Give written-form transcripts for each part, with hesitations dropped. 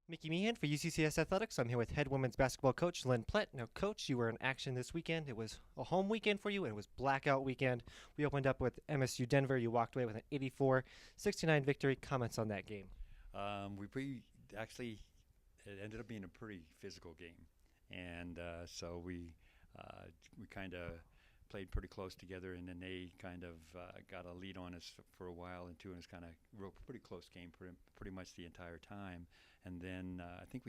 Mickey Meehan for UCCS Athletics. I'm here with head women's basketball coach Lynn Plett. Now, coach, you were in action this weekend. It was a home weekend for you, and it was blackout weekend. We opened up with MSU Denver. You walked away with an 84-69 victory. Comments on that game? Actually, it ended up being a pretty physical game, and so we kind of played pretty close together, and then they kind of got a lead on us for a while, and it was kind of pretty close game pretty much the entire time. And then I think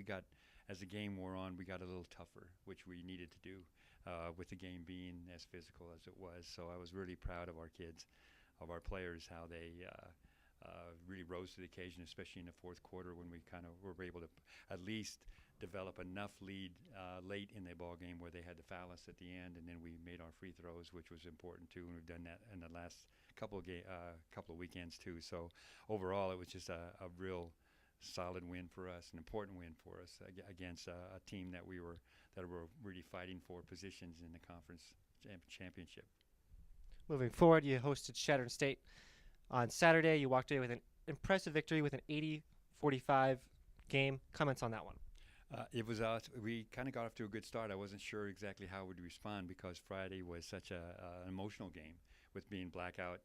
as the game wore on, we got a little tougher, which we needed to do with the game being as physical as it was. So I was really proud of our kids, of our players, how they really rose to the occasion, especially in the fourth quarter when we kind of were able to at least develop enough lead late in the ball game where they had to foul us at the end, and then we made our free throws, which was important too. And we've done that in the last couple of weekends too. So overall, it was just a real solid win for us, an important win for us against a team that were really fighting for positions in the conference championship. Moving forward, you hosted Shattern State on Saturday. You walked away with an impressive victory with an 80-45 game. Comments on that one? It was we kind of got off to a good start. I wasn't sure exactly how we'd respond because Friday was such an emotional game with being blackout,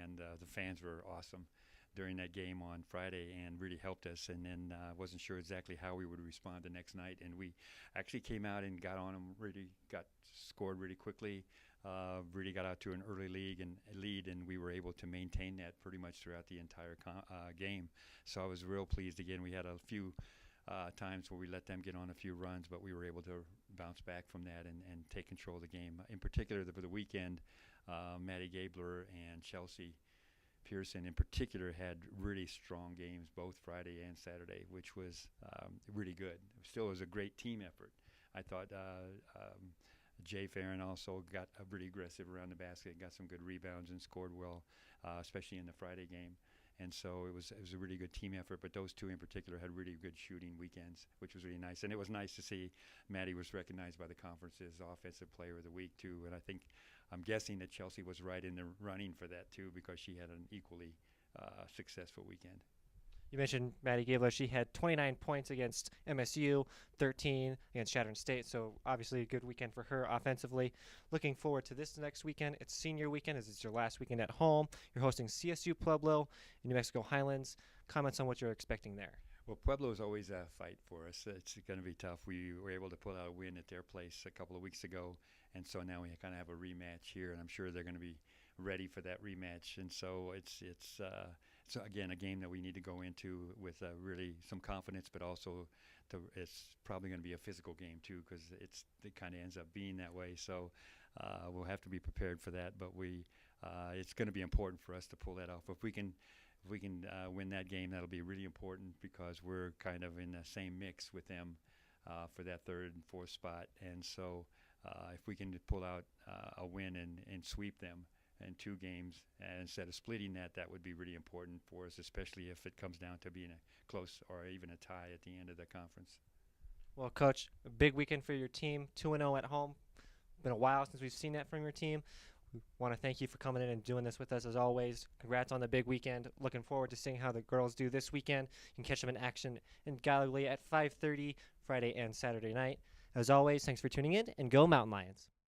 and the fans were awesome during that game on Friday and really helped us. And then wasn't sure exactly how we would respond the next night. And we actually came out and got on them, really got scored really quickly, really got out to an early lead, and we were able to maintain that pretty much throughout the entire game. So I was real pleased. Again, we had a few times where we let them get on a few runs, but we were able to bounce back from that and take control of the game. In particular, for the weekend, Maddie Gabler and Chelsea Pearson in particular had really strong games both Friday and Saturday, which was really good. Still, it was a great team effort. I thought Jay Farron also got really aggressive around the basket, got some good rebounds, and scored well, especially in the Friday game. And so it was a really good team effort, but those two in particular had really good shooting weekends, which was really nice. And it was nice to see Maddie was recognized by the conference as Offensive Player of the Week, too. And I'm guessing that Chelsea was right in the running for that, too, because she had an equally successful weekend. You mentioned Maddie Gabler. She had 29 points against MSU, 13 against Shattern State. So obviously a good weekend for her offensively. Looking forward to this next weekend. It's senior weekend as it's your last weekend at home. You're hosting CSU Pueblo in New Mexico Highlands. Comments on what you're expecting there? Well, Pueblo is always a fight for us. It's going to be tough. We were able to pull out a win at their place a couple of weeks ago, and so now we kind of have a rematch here, and I'm sure they're going to be ready for that rematch. And so it's again a game that we need to go into with really some confidence, but also it's probably going to be a physical game too, because it kind of ends up being that way. So we'll have to be prepared for that. But it's going to be important for us to pull that off. If we can win that game, that'll be really important because we're kind of in the same mix with them for that third and fourth spot. And so if we can pull out a win and sweep them in two games and instead of splitting that would be really important for us, especially if it comes down to being a close or even a tie at the end of the conference. Well, Coach, a big weekend for your team, 2-0 at home. Been a while since we've seen that from your team. We want to thank you for coming in and doing this with us as always. Congrats on the big weekend. Looking forward to seeing how the girls do this weekend. You can catch them in action in Galilee at 5:30 Friday and Saturday night. As always, thanks for tuning in, and go Mountain Lions.